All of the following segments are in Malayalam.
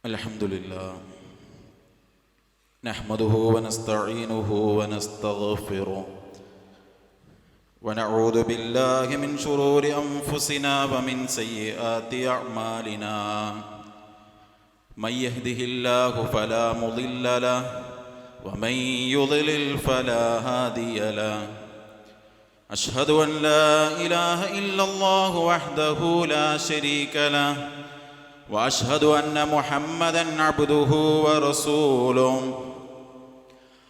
الحمدلله نحمده ونستعينه ونستغفره ونعوذ بالله من شرور أنفسنا ومن سيئات أعمالنا من يهده الله فلا مضل له ومن يضلل فلا هادي له أشهد أن لا إله إلا الله وحده لا شريك له وأشهد أن محمدًا عبده ورسوله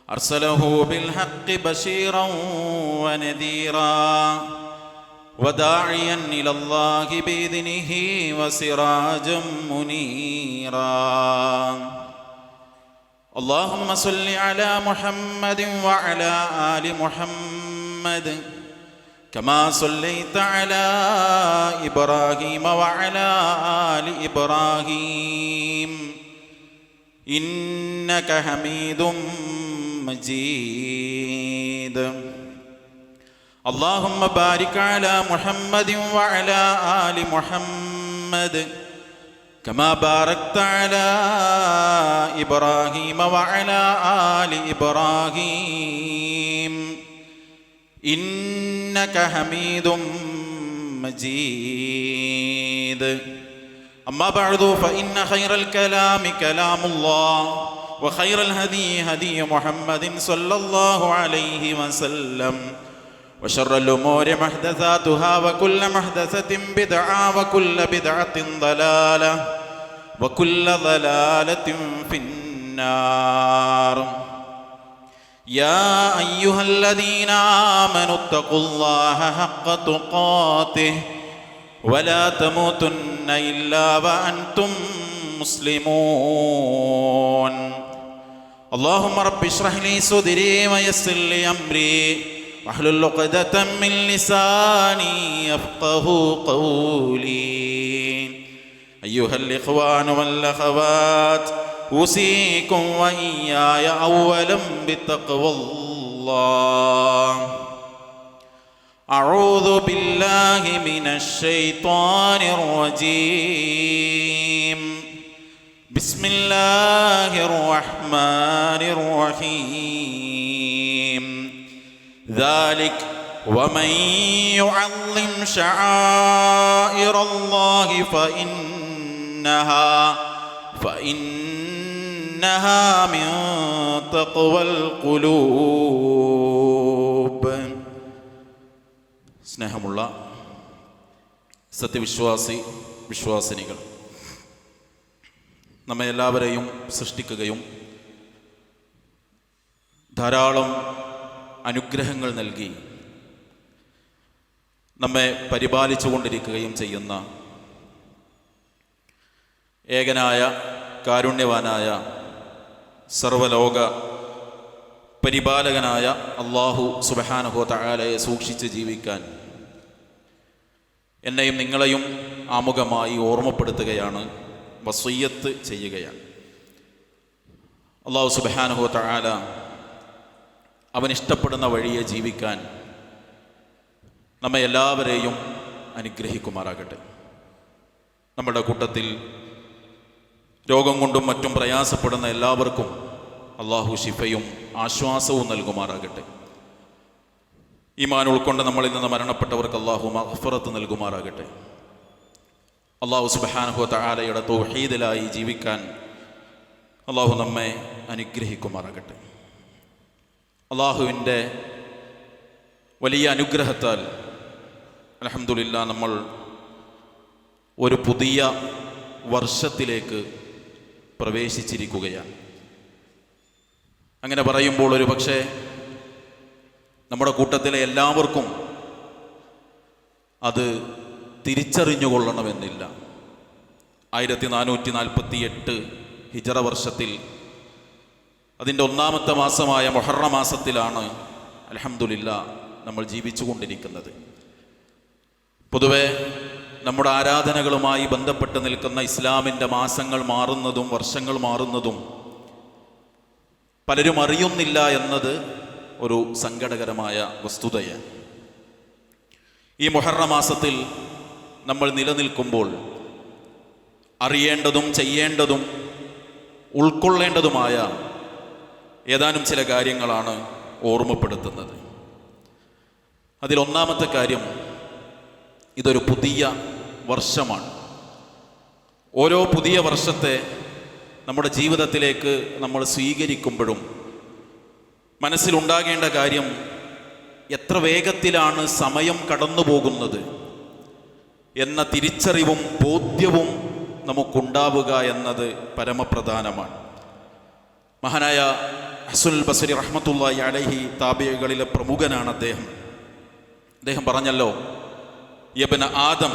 أرسله بالحق بشيرًا ونذيرًا وداعيًا إلى الله بإذنه وسراجًا منيرًا اللهم صل على محمد وعلى آل محمد كما صليت على إبراهيم وعلى آل إبراهيم إنك حميد مجيد اللهم بارك على محمد وعلى آل محمد كما باركت على إبراهيم وعلى آل إبراهيم إنك حميد مجيد أما بعد فإن خير الكلام كلام الله وخير الهدي هدي محمد صلى الله عليه وسلم وشر الأمور محدثاتها وكل محدثة بدعة وكل بدعة ضلالة وكل ضلالة في النار يا أيها الذين آمنوا اتقوا الله حق تقاته ولا تموتن إلا وأنتم مسلمون اللهم رب اشرح لي صدري ويسر لي أمري واحلل عقدة من لساني يفقهوا قولي أيها الإخوان والأخوات أوصيكم وإياي أولا بتقوى الله أعوذ بالله من الشيطان الرجيم بسم الله الرحمن الرحيم ذلك ومن يعظم شعائر الله فإنها من تقوى القلوب സ്നേഹമുള്ള വിശ്വാസിനികൾ, നമ്മെ എല്ലാവരെയും സൃഷ്ടിക്കുകയും ധാരാളം അനുഗ്രഹങ്ങൾ നൽകി നമ്മെ പരിപാലിച്ചു കൊണ്ടിരിക്കുകയും ചെയ്യുന്ന ഏകനായ കാരുണ്യവാനായ സർവലോക പരിപാലകനായ അല്ലാഹു സുബ്ഹാനഹു വ തആലയെ സൂക്ഷിച്ച് ജീവിക്കാൻ എന്നെയും നിങ്ങളെയും ആമുഖമായി ഓർമ്മപ്പെടുത്തുകയാണ്, വസിയ്യത്ത് ചെയ്യുകയാണ്. അല്ലാഹു സുബ്ഹാനഹു വ തആല അവൻ ഇഷ്ടപ്പെടുന്ന വഴിയെ ജീവിക്കാൻ നമ്മെ എല്ലാവരെയും അനുഗ്രഹിക്കുമാറാകട്ടെ. നമ്മുടെ കൂട്ടത്തിൽ രോഗം കൊണ്ടും മറ്റും പ്രയാസപ്പെടുന്ന എല്ലാവർക്കും അല്ലാഹു ശിഫയും ആശ്വാസവും നൽകുമാറാകട്ടെ. ഈമാൻ ഉൾക്കൊണ്ട് നമ്മളിൽ നിന്ന് മരണപ്പെട്ടവർക്ക് അല്ലാഹു മഗ്ഫിറത്ത് നൽകുമാറാകട്ടെ. അല്ലാഹു സുബ്ഹാനഹു വ തആലയുടെ തൗഹീദിലായി ജീവിക്കാൻ അല്ലാഹു നമ്മെ അനുഗ്രഹിക്കുമാറാകട്ടെ. അല്ലാഹുവിൻ്റെ വലിയ അനുഗ്രഹത്താൽ അൽഹംദുലില്ലാഹ് നമ്മൾ ഒരു പുതിയ വർഷത്തിലേക്ക് പ്രവേശിച്ചിരിക്കുകയാണ്. അങ്ങനെ പറയുമ്പോൾ ഒരു പക്ഷേ നമ്മുടെ കൂട്ടത്തിലെ എല്ലാവർക്കും അത് തിരിച്ചറിഞ്ഞുകൊള്ളണമെന്നില്ല. 1448 ഹിജറ വർഷത്തിൽ അതിൻ്റെ ഒന്നാമത്തെ മാസമായ മുഹറം മാസത്തിലാണ് അൽഹംദുലില്ലാഹ് നമ്മൾ ജീവിച്ചു കൊണ്ടിരിക്കുന്നത്. പൊതുവെ നമ്മുടെ ആരാധനകളുമായി ബന്ധപ്പെട്ട് നിൽക്കുന്ന ഇസ്ലാമിൻ്റെ മാസങ്ങൾ മാറുന്നതും വർഷങ്ങൾ മാറുന്നതും പലരും അറിയുന്നില്ല എന്നത് ഒരു സങ്കടകരമായ വസ്തുതയാണ്. ഈ മുഹറം മാസത്തിൽ നമ്മൾ നിലനിൽക്കുമ്പോൾ അറിയേണ്ടതും ചെയ്യേണ്ടതും ഉൾക്കൊള്ളേണ്ടതുമായ ഏതാനും ചില കാര്യങ്ങളാണ് ഓർമ്മപ്പെടുത്തുന്നത്. അതിലൊന്നാമത്തെ കാര്യം, ഇതൊരു പുതിയ വർഷമാണ്. ഓരോ പുതിയ വർഷത്തെ നമ്മുടെ ജീവിതത്തിലേക്ക് നമ്മൾ സ്വീകരിക്കുമ്പോഴും മനസ്സിലുണ്ടാകേണ്ട കാര്യം, എത്ര വേഗത്തിലാണ് സമയം കടന്നു പോകുന്നത് എന്ന തിരിച്ചറിവും ബോധ്യവും നമുക്കുണ്ടാവുക എന്നത് പരമപ്രധാനമാണ്. മഹാനായ ഹസനുൽ ബസ്രി റഹ്മത്തുള്ളാഹി അലൈഹി താബിഈകളിലെ പ്രമുഖനാണ് അദ്ദേഹം പറഞ്ഞല്ലോ, യബ്ന ആദം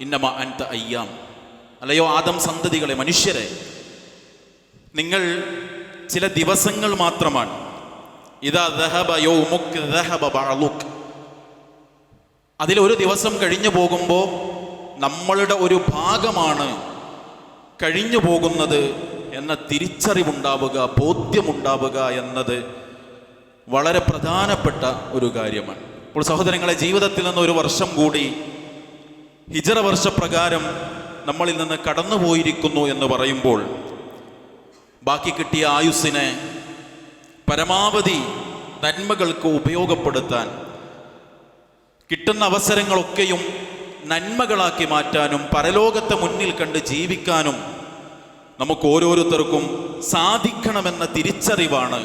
ഇന്നമ അൻത അയ്യാം, അല്ലയോ ആദം സന്തതികളെ, മനുഷ്യരെ, നിങ്ങൾ ചില ദിവസങ്ങൾ മാത്രമാണ്. ഇദാ ദഹബ യൗമുക് ദഹബ ബഅളുക്, അതിലൊരു ദിവസം കഴിഞ്ഞു പോകുമ്പോൾ നമ്മളുടെ ഒരു ഭാഗമാണ് കഴിഞ്ഞു പോകുന്നത് എന്ന തിരിച്ചറിവുണ്ടാവുക, ബോധ്യമുണ്ടാവുക എന്നത് വളരെ പ്രധാനപ്പെട്ട ഒരു കാര്യമാണ്. അപ്പോൾ സഹോദരങ്ങളെ, ജീവിതത്തിൽ നിന്ന് ഒരു വർഷം കൂടി ഹിജ്റ വർഷപ്രകാരം നമ്മളിൽ നിന്ന് കടന്നുപോയിരിക്കുന്നു എന്ന് പറയുമ്പോൾ ബാക്കി കിട്ടിയ ആയുസ്സിനെ പരമാവധി നന്മകൾക്ക് ഉപയോഗപ്പെടുത്താൻ, കിട്ടുന്ന അവസരങ്ങളൊക്കെയും നന്മകളാക്കി മാറ്റാനും പരലോകത്തെ മുന്നിൽ കണ്ട് ജീവിക്കാനും നമുക്ക് ഓരോരുത്തർക്കും സാധിക്കണമെന്ന തിരിച്ചറിവാണ്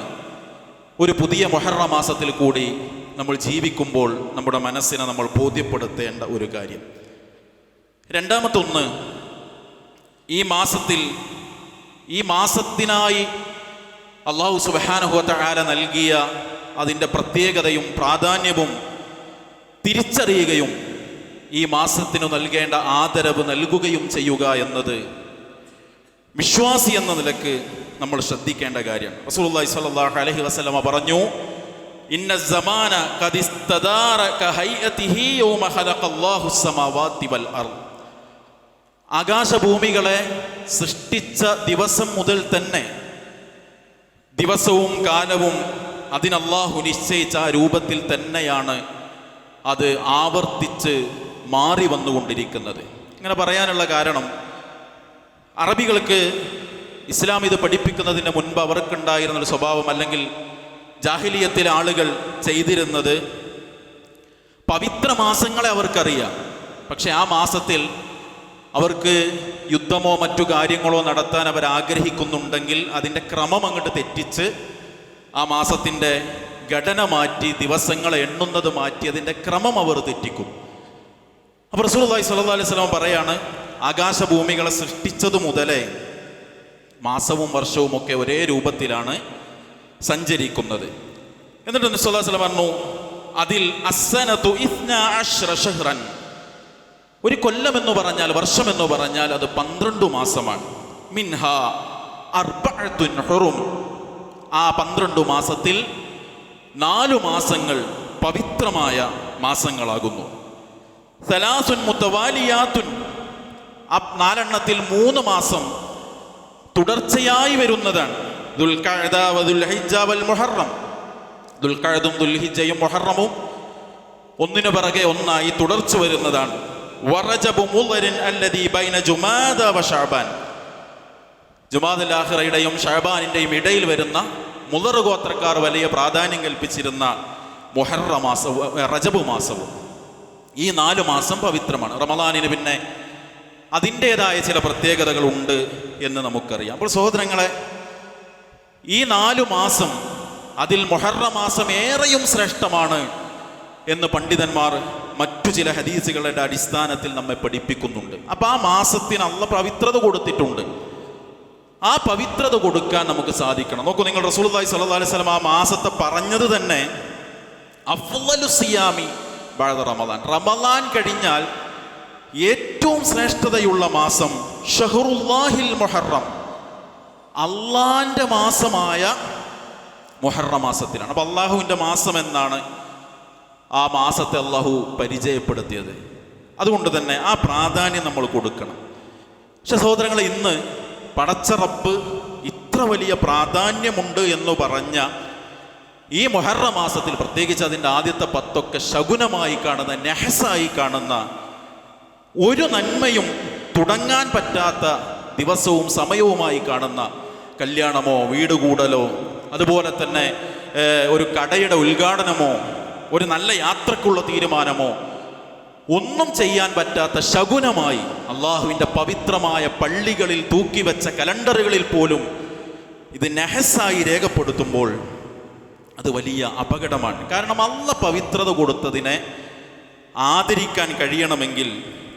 ഒരു പുതിയ മുഹറം മാസത്തിൽ കൂടി നമ്മൾ ജീവിക്കുമ്പോൾ നമ്മുടെ മനസ്സിനെ നമ്മൾ ബോധ്യപ്പെടുത്തേണ്ട ഒരു കാര്യം. രണ്ടാമത്തൊന്ന്, ഈ മാസത്തിനായി അല്ലാഹു സുബ്ഹാനഹു വ തആല നൽകിയ അതിൻ്റെ പ്രത്യേകതയും പ്രാധാന്യവും തിരിച്ചറിയുകയും ഈ മാസത്തിനു നൽകേണ്ട ആദരവ് നൽകുകയും ചെയ്യുക എന്നത് വിശ്വാസി എന്ന നിലക്ക് നമ്മൾ ശ്രദ്ധിക്കേണ്ട കാര്യമാണ്. റസൂലുള്ളാഹി സ്വല്ലല്ലാഹു അലൈഹി വസല്ലമ പറഞ്ഞു, ഇന്ന സമാന ഖദ് ഇസ്തദാറ കഹൈഅതിഹി യൗമ ഖലഖല്ലാഹു സ്സമാവാതി വൽ അർദ്, ആകാശഭൂമികളെ സൃഷ്ടിച്ച ദിവസം മുതൽ തന്നെ ദിവസവും കാലവും അതിനല്ലാഹു നിശ്ചയിച്ച ആ രൂപത്തിൽ തന്നെയാണ് അത് ആവർത്തിച്ച് മാറി വന്നുകൊണ്ടിരിക്കുന്നത്. ഇങ്ങനെ പറയാനുള്ള കാരണം, അറബികൾക്ക് ഇസ്ലാം ഇത് പഠിപ്പിക്കുന്നതിന് മുൻപ് അവർക്കുണ്ടായിരുന്നൊരു സ്വഭാവം, അല്ലെങ്കിൽ ജാഹിലിയത്തിലെ ആളുകൾ ചെയ്തിരുന്നത്, പവിത്ര മാസങ്ങളെ അവർക്കറിയാം, പക്ഷെ ആ മാസത്തിൽ അവർക്ക് യുദ്ധമോ മറ്റു കാര്യങ്ങളോ നടത്താൻ അവർ ആഗ്രഹിക്കുന്നുണ്ടെങ്കിൽ അതിൻ്റെ ക്രമം അങ്ങോട്ട് തെറ്റിച്ച് ആ മാസത്തിൻ്റെ ഘടന മാറ്റി, ദിവസങ്ങളെ എണ്ണുന്നത് മാറ്റി, അതിൻ്റെ ക്രമം അവർ തെറ്റിക്കും. അപ്പോൾ റസൂലുള്ളാഹി സ്വല്ലല്ലാഹു അലൈഹി വസല്ലം പറയാണ്, ആകാശഭൂമികളെ സൃഷ്ടിച്ചതു മുതലേ മാസവും വർഷവും ഒക്കെ ഒരേ രൂപത്തിലാണ് സഞ്ചരിക്കുന്നത്. എന്നിട്ട് നബി സ്വല്ലല്ലാഹു അലൈഹി വസല്ലം പറഞ്ഞു, അതിൽ അസ്സനതു 12 ശഹ്റൻ, ഒരു കൊല്ലം എന്ന് പറഞ്ഞാൽ, വർഷം എന്ന് പറഞ്ഞാൽ അത് 12 മാസമാണ്. മിൻഹാ അർബഅത്തുൻ ഹുറും, ആ 12 മാസത്തിൽ 4 മാസങ്ങൾ പവിത്രമായ മാസങ്ങളാകുന്നു. സലാസുൻ മുതവാലിയാത്തുൻ, ആ 4 3 മാസം തുടർച്ചയായി വരുന്നതാണ്. ദുൽഖഅദ വദുൽഹിജ്ജ വൽ മുഹറം, ദുൽഖഅദും ദുൽഹിജ്ജയും മുഹറമും ഒന്നിനു പിറകെ ഒന്നായി തുടർച്ച വരുന്നതാണ്. വറജബു മുളരിൻ അല്ലദീ ബൈന ജുമാദ വ ശഅബാൻ, ജുമാദുൽ ആഖിറയുടെയും ശഅബാനിന്റെയും ഇടയിൽ വരുന്ന മുളർ ഗോത്രക്കാർ വലിയ പ്രാധാന്യം കൽപ്പിച്ചിരുന്ന മുഹറം മാസവും റജബ് മാസവും, ഈ 4 മാസം പവിത്രമാണ്. റമളാനിന് പിന്നെ അതിൻ്റെതായ ചില പ്രത്യേകതകളുണ്ട് എന്ന് നമുക്കറിയാം. അപ്പോൾ സഹോദരങ്ങളെ, ഈ 4 മാസം, അതിൽ മുഹറം മാസം ഏറെയും ശ്രേഷ്ഠമാണ് എന്ന് പണ്ഡിതന്മാർ മറ്റു ചില ഹദീസുകളുടെ അടിസ്ഥാനത്തിൽ നമ്മെ പഠിപ്പിക്കുന്നുണ്ട്. അപ്പോൾ ആ മാസത്തിന് അല്ലാഹു പവിത്രത കൊടുത്തിട്ടുണ്ട്. ആ പവിത്രത കൊടുക്കാൻ നമുക്ക് സാധിക്കണം. നോക്കൂ നിങ്ങൾ, റസൂലുള്ളാഹി സ്വല്ലല്ലാഹു അലൈഹി വസല്ലം ആ മാസത്തെ പറഞ്ഞത് തന്നെ അഫ്ളലു സിയാമി ബഅദ റമളാൻ, റമളാൻ കഴിഞ്ഞാൽ ഏറ്റവും ശ്രേഷ്ഠതയുള്ള മാസം ഷഹ്റുല്ലാഹിൽ മുഹറം, അള്ളാന്റെ മാസമായ മുഹറം മാസത്തിലാണ്. അപ്പം അള്ളാഹുവിൻ്റെ മാസം എന്നാണ് ആ മാസത്തെ അള്ളാഹു പരിചയപ്പെടുത്തിയത്. അതുകൊണ്ട് തന്നെ ആ പ്രാധാന്യം നമ്മൾ കൊടുക്കണം. പക്ഷെ സഹോദരങ്ങളെ, ഇന്ന് പടച്ച റബ്ബ് ഇത്ര വലിയ പ്രാധാന്യമുണ്ട് എന്ന് പറഞ്ഞ ഈ മുഹറം മാസത്തിൽ, പ്രത്യേകിച്ച് അതിൻ്റെ ആദ്യത്തെ 10 ശകുനമായി കാണുന്ന, നെഹസായി കാണുന്ന, ഒരു നന്മയും തുടങ്ങാൻ പറ്റാത്ത ദിവസവും സമയവുമായി കാണുന്ന കല്യാണമോ വീട് കൂടലോ അതുപോലെ തന്നെ ഒരു കടയുടെ ഉദ്ഘാടനമോ ഒരു നല്ല യാത്രക്കുള്ള തീരുമാനമോ ഒന്നും ചെയ്യാൻ പറ്റാത്ത ശകുനമായി അള്ളാഹുവിൻ്റെ പവിത്രമായ പള്ളികളിൽ തൂക്കിവെച്ച കലണ്ടറുകളിൽ പോലും ഇത് നഹസായി രേഖപ്പെടുത്തുമ്പോൾ അത് വലിയ അപകടമാണ്. കാരണം അള്ളാഹ് പവിത്രത കൊടുത്തതിനെ ആദരിക്കാൻ കഴിയണമെങ്കിൽ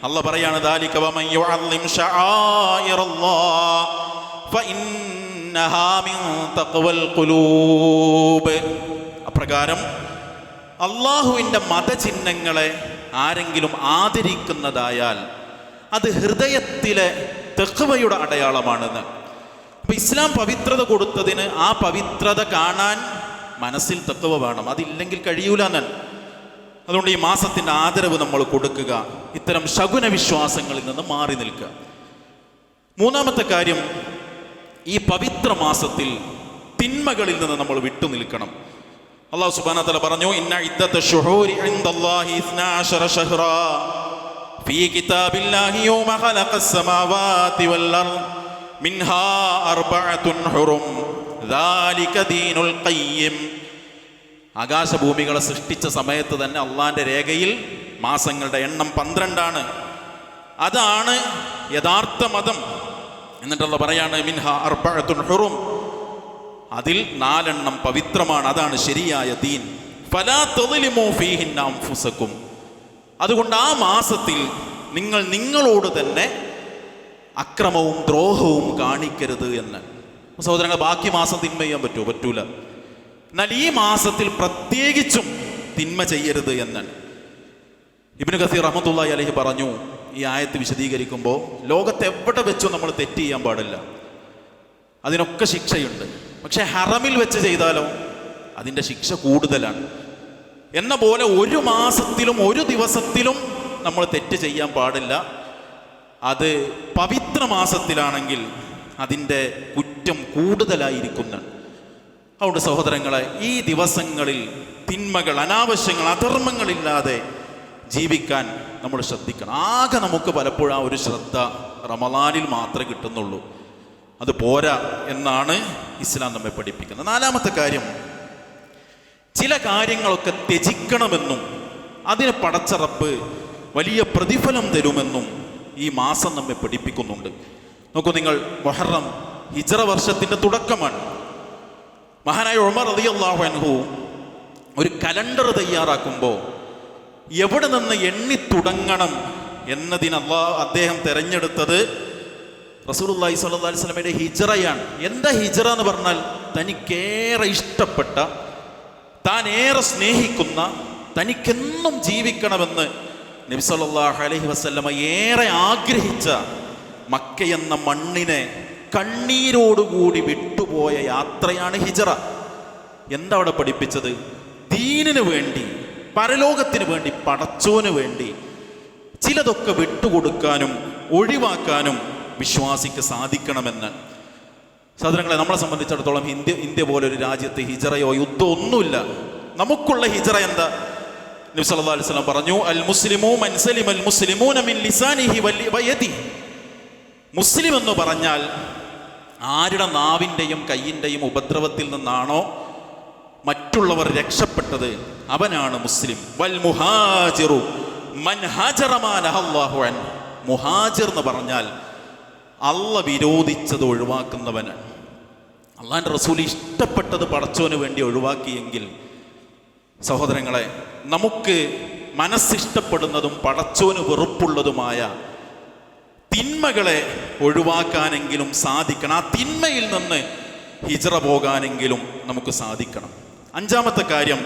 അള്ളാഹ് പറയാണ് ദാലിക വമൻ യുഅള്ളിം ശആയിറല്ലാഹ് ഫഇന്നഹാ മിൻ തഖ്വൽ ഖുലൂബ്. അപ്രകാരം അള്ളാഹുവിൻ്റെ മതചിഹ്നങ്ങളെ ആരെങ്കിലും ആദരിക്കുന്നതായാൽ അത് ഹൃദയത്തിലെ തഖ്വയുടെ അടയാളമാണെന്ന്. അപ്പൊ ഇസ്ലാം പവിത്രത കൊടുത്തതിന് ആ പവിത്രത കാണാൻ മനസ്സിൽ തഖ്വ വേണം. അതില്ലെങ്കിൽ കഴിയൂല എന്നാണ്. അതുകൊണ്ട് ഈ മാസത്തിൻ്റെ ആദരവ് നമ്മൾ കൊടുക്കുക, ഇത്തരം ശകുന വിശ്വാസങ്ങളിൽ നിന്ന് മാറി നിൽക്കുക. മൂന്നാമത്തെ കാര്യം, ഈ പവിത്ര മാസത്തിൽ തിന്മകളിൽ നിന്ന് നമ്മൾ വിട്ടു നിൽക്കണം. അല്ലാഹു സുബ്ഹാനഹു വ തആല പറഞ്ഞു, ഇന്ന ഇദ്ദത ശുഹൂരി ഇൻദല്ലാഹി 12 ശഹ്റാ ഫീ കിതാബില്ലാഹി യൗമ ഖലഖസ് സമാവാതി വൽ അർദ് മിൻഹാ അർബഅത്തുൻ ഹുറും ദാലിക ദീനുൽ ഖയ്യിം. ആകാശഭൂമികളെ സൃഷ്ടിച്ച സമയത്ത് തന്നെ അള്ളാന്റെ രേഖയിൽ മാസങ്ങളുടെ എണ്ണം 12 അതാണ് യഥാർത്ഥ മതം. എന്നിട്ടുള്ള പറയാണ് മിൻഹാ അർബഅത്തുൻ ഹുറും, അതിൽ 4 പവിത്രമാണ്, അതാണ് ശരിയായ ദീൻ. ഫലാ തദ്ലിമൂ ഫീഹിന്ന അൻഫുസകും, അതുകൊണ്ട് ആ മാസത്തിൽ നിങ്ങൾ നിങ്ങളോട് തന്നെ അക്രമവും ദ്രോഹവും കാണിക്കരുത് എന്ന്. സഹോദരങ്ങൾ, ബാക്കി മാസം തിന്മ ചെയ്യാൻ പറ്റുമോ? പറ്റൂല. എന്നാൽ ഈ മാസത്തിൽ പ്രത്യേകിച്ചും തിന്മ ചെയ്യരുത് എന്നാണ്. ഇബ്നു കസീർ റഹ്മത്തുള്ളാഹി അലൈഹി പറഞ്ഞു, ഈ ആയത്ത് വിശദീകരിക്കുമ്പോൾ ലോകത്ത് എവിടെ വെച്ചും നമ്മൾ തെറ്റ് ചെയ്യാൻ പാടില്ല, അതിനൊക്കെ ശിക്ഷയുണ്ട്. പക്ഷെ ഹറമിൽ വെച്ച് ചെയ്താലോ അതിൻ്റെ ശിക്ഷ കൂടുതലാണ്. എന്ന പോലെ ഒരു മാസത്തിലും ഒരു ദിവസത്തിലും നമ്മൾ തെറ്റ് ചെയ്യാൻ പാടില്ല. അത് പവിത്ര മാസത്തിലാണെങ്കിൽ അതിൻ്റെ കുറ്റം കൂടുതലായിരിക്കുന്നതാണ്. അതുകൊണ്ട് സഹോദരങ്ങളെ, ഈ ദിവസങ്ങളിൽ തിന്മകൾ, അനാവശ്യങ്ങൾ, അധർമ്മങ്ങളില്ലാതെ ജീവിക്കാൻ നമ്മൾ ശ്രദ്ധിക്കണം. ആകെ നമുക്ക് പലപ്പോഴും ആ ഒരു ശ്രദ്ധ റമളാനിൽ മാത്രമേ കിട്ടുന്നുള്ളൂ. അത് പോരാ എന്നാണ് ഇസ്ലാം നമ്മെ പഠിപ്പിക്കുന്നത്. നാലാമത്തെ കാര്യം, ചില കാര്യങ്ങളൊക്കെ ത്യജിക്കണമെന്നും അതിന് പടച്ച റബ്ബ് വലിയ പ്രതിഫലം തരുമെന്നും ഈ മാസം നമ്മെ പഠിപ്പിക്കുന്നുണ്ട്. നോക്കൂ നിങ്ങൾ, മുഹറം ഹിജ്റ വർഷത്തിൻ്റെ തുടക്കമാണ്. മഹാനായ ഉമർ റളിയല്ലാഹു അൻഹു ഒരു കലണ്ടർ തയ്യാറാക്കുമ്പോൾ എവിടെ നിന്ന് എണ്ണി തുടങ്ങണം എന്നതിന് അദ്ദേഹം തിരഞ്ഞെടുത്തത് റസൂലുള്ളാഹി സ്വല്ലല്ലാഹു അലൈഹി വസല്ലമയുടെ ഹിജ്റയാണ്. എന്താ ഹിജ്റ എന്ന് പറഞ്ഞാൽ, തനിക്കേറെ ഇഷ്ടപ്പെട്ട, താൻ ഏറെ സ്നേഹിക്കുന്ന, തനിക്കെന്നും ജീവിക്കണമെന്ന് നബി സല്ലല്ലാഹു അലൈഹി വസല്ലമ ഏറെ ആഗ്രഹിച്ച മക്ക എന്ന മണ്ണിനെ കണ്ണീരോടുകൂടി വിട്ടുപോയ യാത്രയാണ് ഹിജ്റ. എന്താ അവിടെ പഠിപ്പിച്ചത്? ദീനിന് വേണ്ടി, പരലോകത്തിന് വേണ്ടി, പടച്ചോന് വേണ്ടി ചിലതൊക്കെ വിട്ടുകൊടുക്കാനും ഒഴിവാക്കാനും വിശ്വാസിക്ക് സാധിക്കണമെന്ന്. സഹോദരങ്ങളെ, നമ്മളെ സംബന്ധിച്ചിടത്തോളം ഇന്ത്യ പോലൊരു രാജ്യത്ത് ഹിജ്റയോ യുദ്ധമോ ഒന്നുമില്ല. നമുക്കുള്ള ഹിജ്റ എന്താ? നബി സല്ലല്ലാഹു അലൈഹി വസല്ലം പറഞ്ഞു, അൽ മുസ്ലിമു മൻ സലിമൽ മുസ്ലിമൂന മിൻ ലിസാനിഹി വയദിഹി. മുസ്ലിം എന്ന് പറഞ്ഞാൽ ആരുടെ നാവിൻ്റെയും കയ്യിൻ്റെയും ഉപദ്രവത്തിൽ നിന്നാണോ മറ്റുള്ളവർ രക്ഷപ്പെട്ടത് അവനാണ് മുസ്ലിം. വൽ മുഹാജിറു മൻ ഹാജറ മാ നഹല്ലാഹു അൻഹു. മുഹാജിർ എന്ന് പറഞ്ഞാൽ അള്ളാഹ് വിരോധിച്ചത് ഒഴിവാക്കുന്നവനാണ്. അള്ളാഹിൻ്റെ റസൂൽ ഇഷ്ടപ്പെട്ടത് പടച്ചോന് വേണ്ടി ഒഴിവാക്കിയെങ്കിൽ, സഹോദരങ്ങളെ, നമുക്ക് മനസ്സിഷ്ടപ്പെടുന്നതും പടച്ചോന് വെറുപ്പുള്ളതുമായ തിന്മകളെ ഒഴിവാക്കാനെങ്കിലും സാധിക്കണം. ആ തിന്മയിൽ നിന്ന് ഹിജ്റ പോകാനെങ്കിലും നമുക്ക് സാധിക്കണം. അഞ്ചാമത്തെ കാര്യം,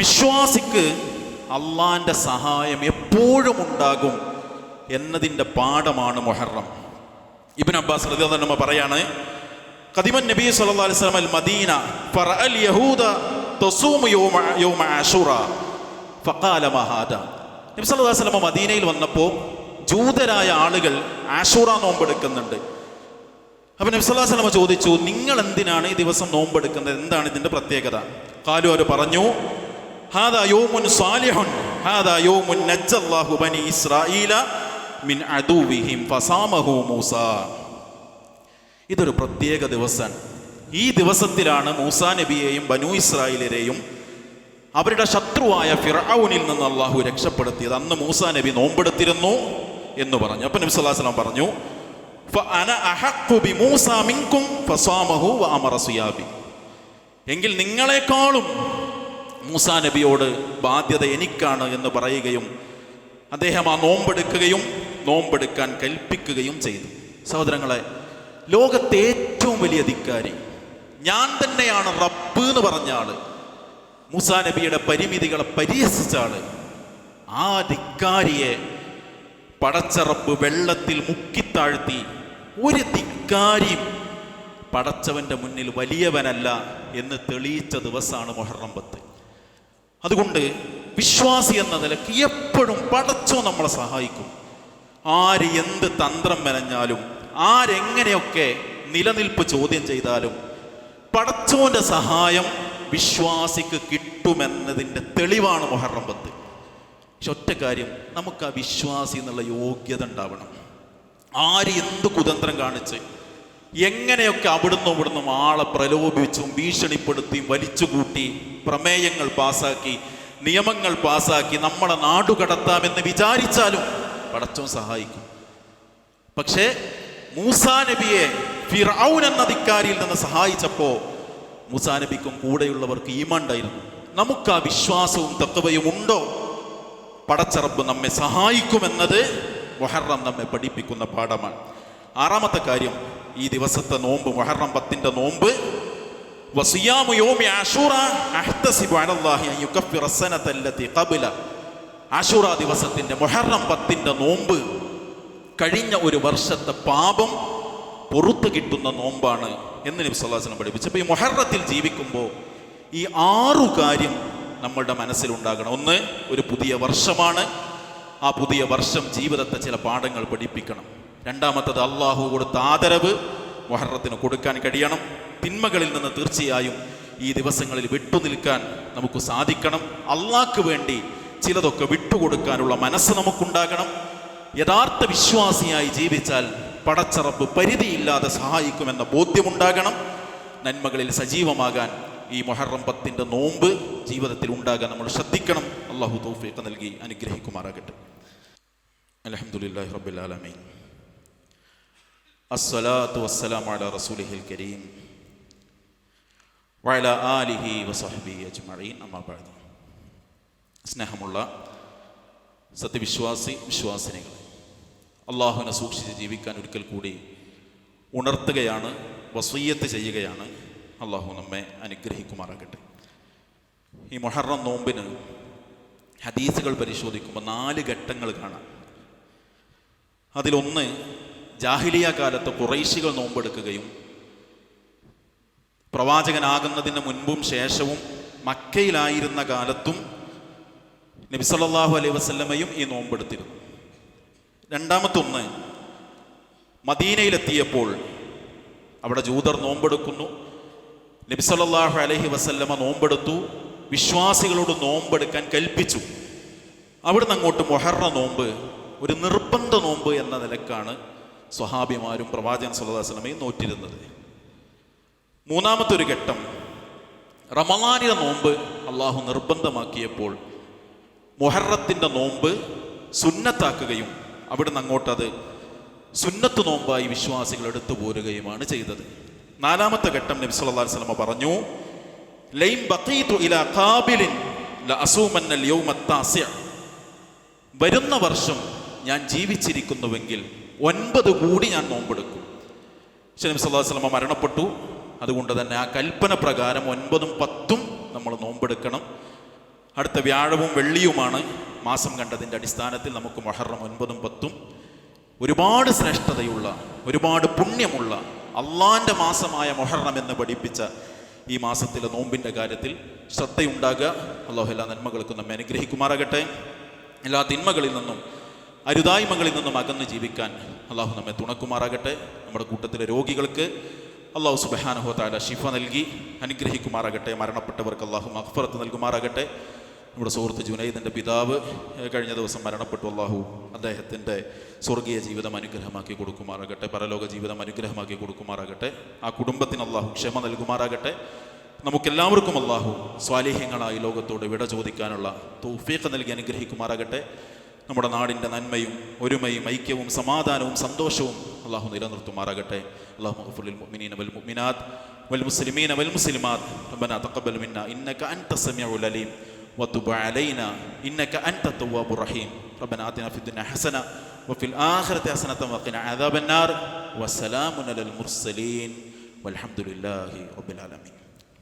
വിശ്വാസിക്ക് അള്ളാന്റെ സഹായം എപ്പോഴും ഉണ്ടാകും എന്നതിൻ്റെ പാഠമാണ് മുഹറം. ഇബ്നു അബ്ബാസ് റളിയല്ലാഹു അൻഹു പറയാണ്, ഖദിമൻ നബി സല്ലല്ലാഹു അലൈഹി വസല്ലം അൽ മദീന ഫറഅൽ യഹൂദ തസൂമു യൗമ ആശുറ ഫഖാല മാ ഹാദാ. നബി സല്ലല്ലാഹു അലൈഹി വസല്ലം മദീനയിൽ വന്നപ്പോൾ ജൂതരായ ആളുകൾ ആശൂറ നോമ്പെടുക്കുന്നുണ്ട്. അപ്പം നബി സല്ലല്ലാഹു അലൈഹി വസല്ലം ചോദിച്ചു, നിങ്ങൾ എന്തിനാണ് ഈ ദിവസം നോമ്പെടുക്കുന്നത്? എന്താണ് ഇതിൻ്റെ പ്രത്യേകത? ഖാലു, അവർ പറഞ്ഞു, ഹാദാ യൗമുൻ സാലിഹുൻ ഹാദാ യൗമുൻ നജ്ജല്ലാഹു ബനി ഇസ്രായീല മിൻ അദുവിഹിം ഫസാമഹു മൂസ. ഇതൊരു പ്രത്യേക ദിവസമാണ്. ഈ ദിവസത്തിലാണ് മൂസാ നബിയെയും ബനൂ ഇസ്രായേലരെയും അവരുടെ ശത്രുവായ ഫിർഔനിൽ നിന്ന് അള്ളാഹു രക്ഷപ്പെടുത്തിയത്. അന്ന് മൂസാ നബി നോമ്പെടുത്തിരുന്നു എന്ന് പറഞ്ഞു. അപ്പം നബി സല്ലല്ലാഹു അലൈഹി വസല്ലം പറഞ്ഞു, ഫഅന അഹഖു ബിമൂസാ മിൻകും ഫസാമഹു വഅമറ സിയാബി. എങ്കിൽ നിങ്ങളെക്കാളും മൂസാ നബിയോട് ബാധ്യത എനിക്കാണ് എന്ന് പറയുകയും അദ്ദേഹം ആ നോമ്പെടുക്കുകയും നോമ്പെടുക്കാൻ കൽപ്പിക്കുകയും ചെയ്തു. സഹോദരങ്ങളെ, ലോകത്തെ ഏറ്റവും വലിയ ധിക്കാരി, ഞാൻ തന്നെയാണ് റബ്ബ് എന്ന് പറഞ്ഞ ആള്, മൂസാ നബിയുടെ പരിമിതികളെ പരിഹസിച്ച ആള്, ആ ധിക്കാരിയെ പടച്ച റബ്ബ് വെള്ളത്തിൽ മുക്കിത്താഴ്ത്തി. ഒരു ധിക്കാരിയും പടച്ചവന്റെ മുന്നിൽ വലിയവനല്ല എന്ന് തെളിയിച്ച ദിവസമാണ് മുഹറം 10. അതുകൊണ്ട് വിശ്വാസി എന്ന നിലയ്ക്ക് എപ്പോഴും പടച്ചോ നമ്മളെ സഹായിക്കും. ആര് എന്ത് തന്ത്രം മെനഞ്ഞാലും, ആരെങ്ങനെയൊക്കെ നിലനിൽപ്പ് ചോദ്യം ചെയ്താലും പടച്ചോന്റെ സഹായം വിശ്വാസിക്ക് കിട്ടുമെന്നതിൻ്റെ തെളിവാണ് മുഹറം 10. പക്ഷെ ഒറ്റ കാര്യം, നമുക്ക് ആ വിശ്വാസി എന്നുള്ള യോഗ്യത ഉണ്ടാവണം. ആര് എന്ത് കുതന്ത്രം കാണിച്ച് എങ്ങനെയൊക്കെ അവിടുന്നും ആളെ പ്രലോഭിച്ചും ഭീഷണിപ്പെടുത്തിയും വലിച്ചുകൂട്ടി പ്രമേയങ്ങൾ പാസാക്കി നിയമങ്ങൾ പാസാക്കി നമ്മളെ നാടുകടത്താമെന്ന് വിചാരിച്ചാലും പടച്ചോൻ സഹായിക്കും. പക്ഷേ മൂസാ നബിയെ ഫിർഔൻ എന്ന ധിക്കാരിയിൽ നിന്ന് സഹായിച്ചപ്പോൾ മൂസാ നബിക്കും കൂടെയുള്ളവർക്ക് ഈമാൻ ഉണ്ടായിരുന്നു. നമുക്ക് ആ വിശ്വാസവും തഖ്വയും ഉണ്ടോ? പടച്ച റബ്ബ് നമ്മെ സഹായിക്കുമെന്നത് മുഹറം നമ്മെ പഠിപ്പിക്കുന്ന പാഠമാണ്. 6ാമത്തെ കാര്യം, ഈ ദിവസത്തെ നോമ്പ്, മുഹറം 10 നോമ്പ്, വസിയാമു യൗമി ആശൂറ അഹ്തസിബു അലല്ലാഹി അൻ യുകഫിറ അസ്സനത അല്ലതി ഖബല. ആശൂറ ദിവസത്തിന്റെ, മുഹറം 10 നോമ്പ് കഴിഞ്ഞ ഒരു വർഷത്തെ പാപം പുറത്തു കിട്ടുന്ന നോമ്പാണ് എന്ന് നബി സല്ലല്ലാഹു അലൈഹി വസല്ലം പഠിപ്പിച്ചപ്പോൾ ഈ മുഹറത്തിൽ ജീവിക്കുമ്പോൾ ഈ 6 കാര്യം നമ്മളുടെ മനസ്സിലുണ്ടാകണം. ഒന്ന്, ഒരു പുതിയ വർഷമാണ്. ആ പുതിയ വർഷം ജീവിതത്തെ ചില പാഠങ്ങൾ പഠിപ്പിക്കണം. രണ്ടാമത്തത്, അള്ളാഹു കൊടുത്ത ആദരവ് മുഹറത്തിന് കൊടുക്കാൻ കഴിയണം. തിന്മകളിൽ നിന്ന് തീർച്ചയായും ഈ ദിവസങ്ങളിൽ വിട്ടുനിൽക്കാൻ നമുക്ക് സാധിക്കണം. അള്ളാഹ്ക്ക് വേണ്ടി ചിലതൊക്കെ വിട്ടുകൊടുക്കാനുള്ള മനസ്സ് നമുക്കുണ്ടാകണം. യഥാർത്ഥ വിശ്വാസിയായി ജീവിച്ചാൽ പടച്ച റബ്ബ് പരിധിയില്ലാതെ സഹായിക്കുമെന്ന ബോധ്യമുണ്ടാകണം. നന്മകളിൽ സജീവമാകാൻ ഈ മുഹറം 10 നോമ്പ് ജീവിതത്തിൽ ഉണ്ടാകാൻ നമ്മൾ ശ്രദ്ധിക്കണം. അള്ളാഹു തൗഫീഖ് നൽകി അനുഗ്രഹിക്കുമാറാകട്ടെ. അൽഹംദുലില്ലാഹി റബ്ബിൽ ആലമീൻ, അസ്സലാത്തു വസ്സലാമു അലാ റസൂലിഹിൽ കരീം വഅലാ ആലിഹി വസഹ്ബിഹി അജ്മഈൻ. അമ്മാ ബഅദ്. സ്നേഹമുള്ള സത്യവിശ്വാസി വിശ്വാസിനികൾ, അള്ളാഹുവിനെ സൂക്ഷിച്ച് ജീവിക്കാൻ ഒരിക്കൽ കൂടി ഉണർത്തുകയാണ്, വസിയ്യത്ത് ചെയ്യുകയാണ്. അള്ളാഹു നമ്മെ അനുഗ്രഹിക്കുമാറാകട്ടെ. ഈ മുഹറം നോമ്പിന് ഹദീസുകൾ പരിശോധിക്കുമ്പോൾ 4 ഘട്ടങ്ങൾ കാണാം. അതിലൊന്ന്, ജാഹിലിയ കാലത്ത് ഖുറൈശികൾ നോമ്പെടുക്കുകയും പ്രവാചകനാകുന്നതിന് മുൻപും ശേഷവും മക്കയിലായിരുന്ന കാലത്തും നബി സല്ലല്ലാഹു അലൈഹി വസല്ലമയും ഈ നോമ്പെടുത്തിരുന്നു. രണ്ടാമത്തൊന്ന്, മദീനയിലെത്തിയപ്പോൾ അവിടെ ജൂതർ നോമ്പെടുക്കുന്നു. നബി സല്ലല്ലാഹു അലൈഹി വസല്ലമ നോമ്പെടുത്തു, വിശ്വാസികളോട് നോമ്പെടുക്കാൻ കൽപ്പിച്ചു. അവിടുന്ന് അങ്ങോട്ട് മുഹറം നോമ്പ് ഒരു നിർബന്ധ നോമ്പ് എന്ന നിലക്കാണ് സ്വഹാബിമാരും പ്രവാചകൻ സല്ലല്ലാഹു അലൈഹി വസല്ലമയും നോറ്റിരുന്നത്. മൂന്നാമത്തെ ഒരു ഘട്ടം, റമളാനിലെ നോമ്പ് അള്ളാഹു നിർബന്ധമാക്കിയപ്പോൾ മുഹറത്തിൻ്റെ നോമ്പ് സുന്നത്താക്കുകയും അവിടുന്ന് അങ്ങോട്ടത് സുന്നത്ത് നോമ്പായി വിശ്വാസികൾ എടുത്തു പോരുകയുമാണ് ചെയ്തത്. നാലാമത്തെ ഘട്ടം, നബി സല്ലല്ലാഹു അലൈഹി വസല്ലം പറഞ്ഞു, ലൈൻ ബഖീതു ഇലാ ഖാബിലിൻ ലഅസൂമന്നൽ യൗമ അത്താസിഅ. വരുന്ന വർഷം ഞാൻ ജീവിച്ചിരിക്കുന്നുവെങ്കിൽ 9 കൂടി ഞാൻ നോമ്പെടുക്കും. പക്ഷേ നബി സല്ലല്ലാഹു അലൈഹി വസല്ലം മരണപ്പെട്ടു. അതുകൊണ്ട് തന്നെ ആ കൽപ്പന പ്രകാരം 9ഉം 10ഉം നമ്മൾ നോമ്പെടുക്കണം. അടുത്ത വ്യാഴവും വെള്ളിയുമാണ് മാസം കണ്ടതിൻ്റെ അടിസ്ഥാനത്തിൽ നമുക്ക് മുഹറം 9ഉം 10ഉം ഒരുപാട് ശ്രേഷ്ഠതയുള്ള, ഒരുപാട് പുണ്യമുള്ള അള്ളാൻ്റെ മാസമായ മുഹറം എന്ന് പഠിപ്പിച്ച ഈ മാസത്തിലെ നോമ്പിൻ്റെ കാര്യത്തിൽ ശ്രദ്ധയുണ്ടാകുക. അല്ലാഹു എല്ലാ നന്മകൾക്കും നമ്മെ അനുഗ്രഹിക്കുമാറാകട്ടെ. എല്ലാ തിന്മകളിൽ നിന്നും അരുതായ്മകളിൽ നിന്നും അകന്ന് ജീവിക്കാൻ അള്ളാഹു നമ്മെ തുണക്കുമാറാകട്ടെ. നമ്മുടെ കൂട്ടത്തിലെ രോഗികൾക്ക് അള്ളാഹു സുബ്ഹാനഹു വ തആല ശിഫ നൽകി അനുഗ്രഹിക്കുമാറാകട്ടെ. മരണപ്പെട്ടവർക്ക് അള്ളാഹു മഗ്ഫിറത്ത് നൽകുമാറാകട്ടെ. നമ്മുടെ സുഹൃത്ത് ജുനൈദിൻ്റെ പിതാവ് കഴിഞ്ഞ ദിവസം മരണപ്പെട്ടു. അള്ളാഹു അദ്ദേഹത്തിൻ്റെ സ്വർഗീയ ജീവിതം അനുഗ്രഹമാക്കി കൊടുക്കുമാറാകട്ടെ, പരലോക ജീവിതം അനുഗ്രഹമാക്കി കൊടുക്കുമാറാകട്ടെ. ആ കുടുംബത്തിന് അള്ളാഹു ക്ഷമ നൽകുമാറാകട്ടെ. നമുക്കെല്ലാവർക്കും അള്ളാഹു സ്വാലിഹ്യങ്ങളായി ലോകത്തോട് വിട ചോദിക്കാനുള്ള തൗഫീഖ് നൽകി അനുഗ്രഹിക്കുമാറാകട്ടെ. നമ്മുടെ നാടിൻ്റെ നന്മയും ഒരുമയും ഐക്യവും സമാധാനവും സന്തോഷവും അള്ളാഹു നിലനിർത്തുമാറാകട്ടെ. അല്ലാഹുമ്മ ഗ്ഫിർ ലിൽ മുഅ്മിനീന വൽ മുഅ്മിനാത്ത് വൽ മുസ്ലിമീന വൽ മുസ്ലിമാത്ത് റബ്ബനാ തഖബ്ബൽ മിന്നാ ഇന്നക അൻത സമീഉൽ അലീം വതുബ് അലൈനാ ഇന്നക അൻത തവ്വാബുർ റഹീം. റബ്ബനാ ആതിനാ ഫിദ് ദുനിയ ഹസന വഫിൽ ആഖിറതി ഹസനത വഖിനാ അദാബന്നാർ. വസ്സലാമുൻ അലൽ മുർസലീൻ വൽഹംദുലില്ലാഹി റബ്ബിൽ ആലമീൻ.